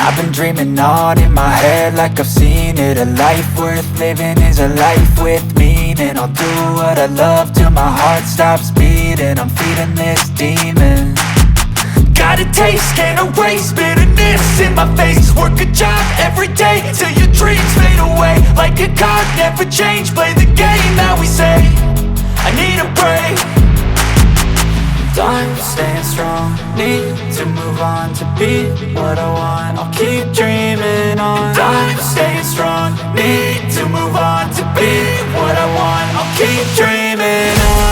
I've been dreaming on in my head like I've seen it. A life worth living is a life with meaning. I'll do what I love till my heart stops beating. I'm feeding this demon. Got a taste, can't erase bitterness in my face. Work a job every day till your dreams fade away. Like a card, never change, play the game that we say. I need a break. I'm staying strong, need to move on to be what I want. I'll keep dreaming on. I'm staying strong, need to move on to be what I want. I'll keep dreaming on.